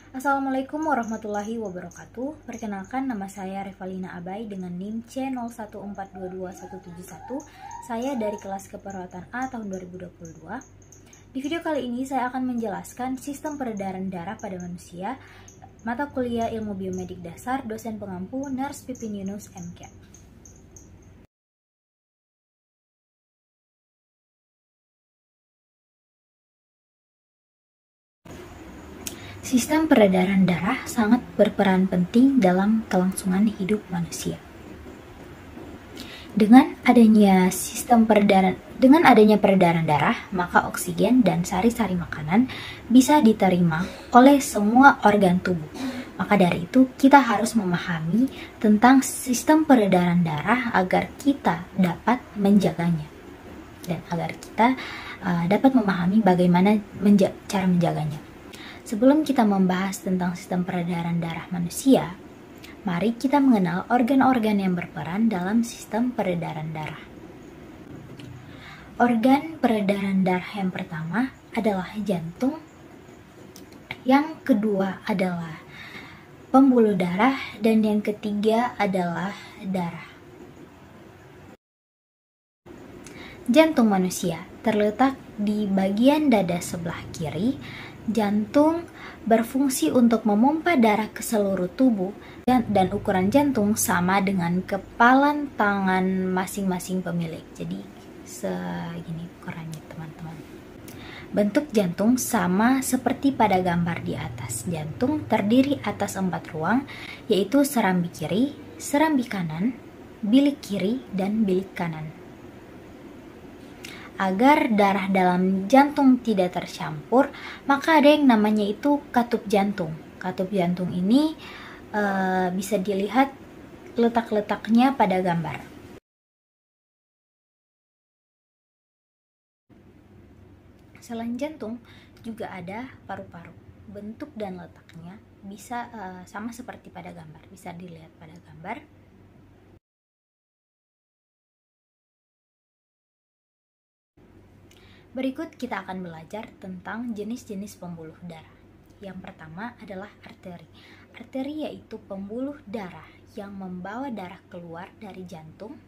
Assalamualaikum warahmatullahi wabarakatuh. Perkenalkan, nama saya Revalina Abai dengan NIM C01422171. Saya dari kelas keperawatan A tahun 2022. Di video kali ini saya akan menjelaskan sistem peredaran darah pada manusia, mata kuliah Ilmu Biomedik Dasar, dosen pengampu Nurse Pipin Yunus MK. Sistem peredaran darah sangat berperan penting dalam kelangsungan hidup manusia. Dengan adanya peredaran darah, maka oksigen dan sari-sari makanan bisa diterima oleh semua organ tubuh. Maka dari itu, kita harus memahami tentang sistem peredaran darah agar kita dapat menjaganya dan agar kita dapat memahami bagaimana cara menjaganya. Sebelum kita membahas tentang sistem peredaran darah manusia, mari kita mengenal organ-organ yang berperan dalam sistem peredaran darah. Organ peredaran darah yang pertama adalah jantung, yang kedua adalah pembuluh darah, dan yang ketiga adalah darah. Jantung manusia terletak di bagian dada sebelah kiri. Jantung berfungsi untuk memompa darah ke seluruh tubuh dan ukuran jantung sama dengan kepalan tangan masing-masing pemilik. Jadi segini ukurannya, teman-teman. Bentuk jantung sama seperti pada gambar di atas. Jantung terdiri atas 4 ruang, yaitu serambi kiri, serambi kanan, bilik kiri, dan bilik kanan. Agar darah dalam jantung tidak tercampur, maka ada yang namanya itu katup jantung. Katup jantung ini bisa dilihat letak-letaknya pada gambar. Selain jantung, juga ada paru-paru. Bentuk dan letaknya bisa sama seperti pada gambar, bisa dilihat pada gambar. Berikut kita akan belajar tentang jenis-jenis pembuluh darah. Yang pertama adalah arteri. Arteri yaitu pembuluh darah yang membawa darah keluar dari jantung.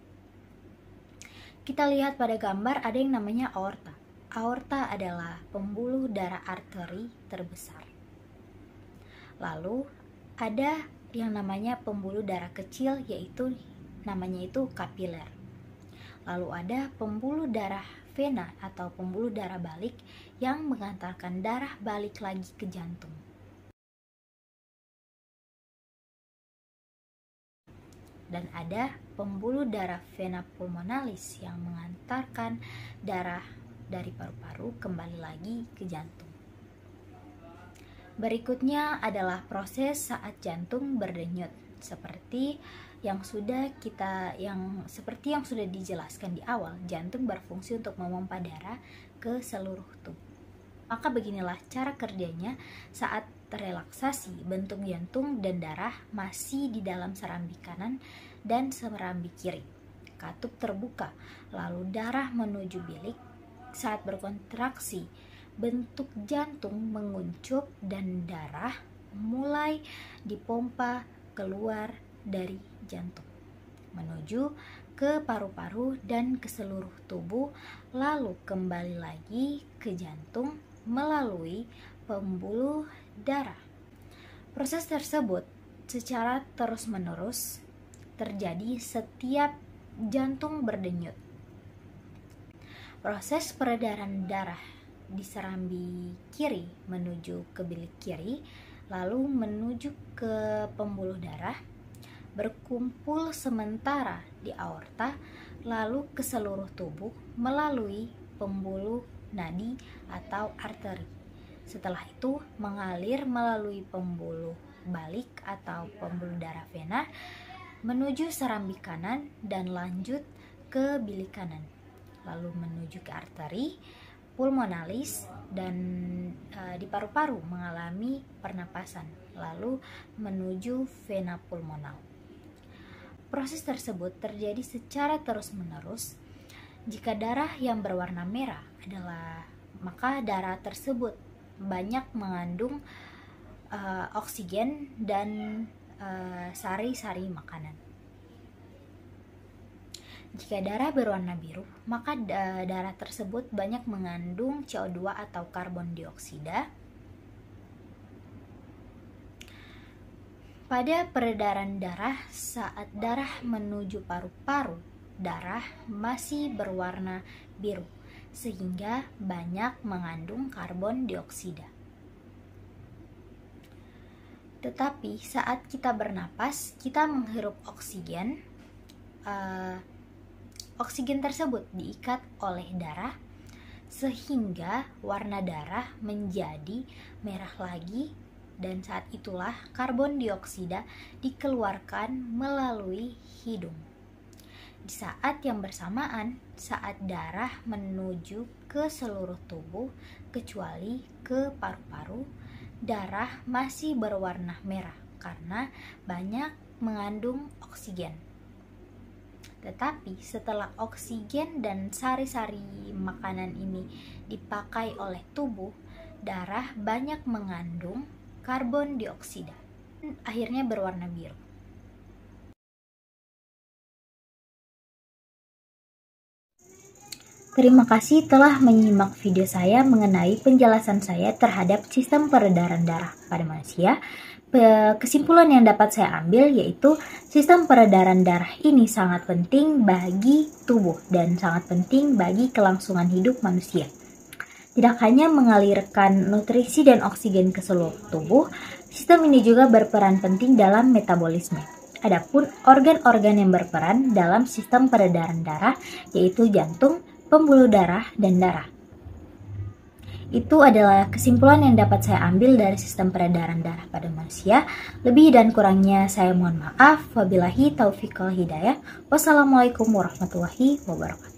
Kita lihat pada gambar ada yang namanya aorta. Aorta adalah pembuluh darah arteri terbesar. Lalu ada yang namanya pembuluh darah kecil, yaitu namanya itu kapiler. Lalu ada pembuluh darah vena atau pembuluh darah balik yang mengantarkan darah balik lagi ke jantung. Dan ada pembuluh darah vena pulmonalis yang mengantarkan darah dari paru-paru kembali lagi ke jantung. Berikutnya adalah proses saat jantung berdenyut, seperti yang sudah dijelaskan di awal. Jantung berfungsi untuk memompa darah ke seluruh tubuh. Maka beginilah cara kerjanya saat relaksasi. Bentuk jantung dan darah masih di dalam serambi kanan dan serambi kiri. Katup terbuka, lalu darah menuju bilik. Saat berkontraksi, bentuk jantung menguncup dan darah mulai dipompa keluar dari jantung menuju ke paru-paru dan ke seluruh tubuh, lalu kembali lagi ke jantung melalui pembuluh darah. Proses tersebut secara terus-menerus terjadi setiap jantung berdenyut. Proses peredaran darah di serambi kiri menuju ke bilik kiri, lalu menuju ke pembuluh darah, berkumpul sementara di aorta, lalu ke seluruh tubuh melalui pembuluh nadi atau arteri. Setelah itu mengalir melalui pembuluh balik atau pembuluh darah vena menuju serambi kanan dan lanjut ke bilik kanan, lalu menuju ke arteri pulmonalis dan di paru-paru mengalami pernapasan, lalu menuju vena pulmonal. Proses tersebut terjadi secara terus-menerus. Jika darah yang berwarna merah maka darah tersebut banyak mengandung oksigen dan sari-sari makanan. Jika darah berwarna biru, maka darah tersebut banyak mengandung CO2 atau karbon dioksida. Pada peredaran darah, saat darah menuju paru-paru, darah masih berwarna biru, sehingga banyak mengandung karbon dioksida. Tetapi saat kita bernapas, kita menghirup oksigen. Oksigen tersebut diikat oleh darah, sehingga warna darah menjadi merah lagi. Dan saat itulah karbon dioksida dikeluarkan melalui hidung. Di saat yang bersamaan, saat darah menuju ke seluruh tubuh kecuali ke paru-paru, darah masih berwarna merah karena banyak mengandung oksigen. Tetapi setelah oksigen dan sari-sari makanan ini dipakai oleh tubuh, darah banyak mengandung karbon dioksida, akhirnya berwarna biru. Terima kasih telah menyimak video saya mengenai penjelasan saya terhadap sistem peredaran darah pada manusia. Kesimpulan yang dapat saya ambil yaitu sistem peredaran darah ini sangat penting bagi tubuh dan sangat penting bagi kelangsungan hidup manusia. Tidak hanya mengalirkan nutrisi dan oksigen ke seluruh tubuh, sistem ini juga berperan penting dalam metabolisme. Adapun organ-organ yang berperan dalam sistem peredaran darah yaitu jantung, pembuluh darah, dan darah. Itu adalah kesimpulan yang dapat saya ambil dari sistem peredaran darah pada manusia. Lebih dan kurangnya saya mohon maaf. Wabillahi taufiq wal hidayah. Wassalamualaikum warahmatullahi wabarakatuh.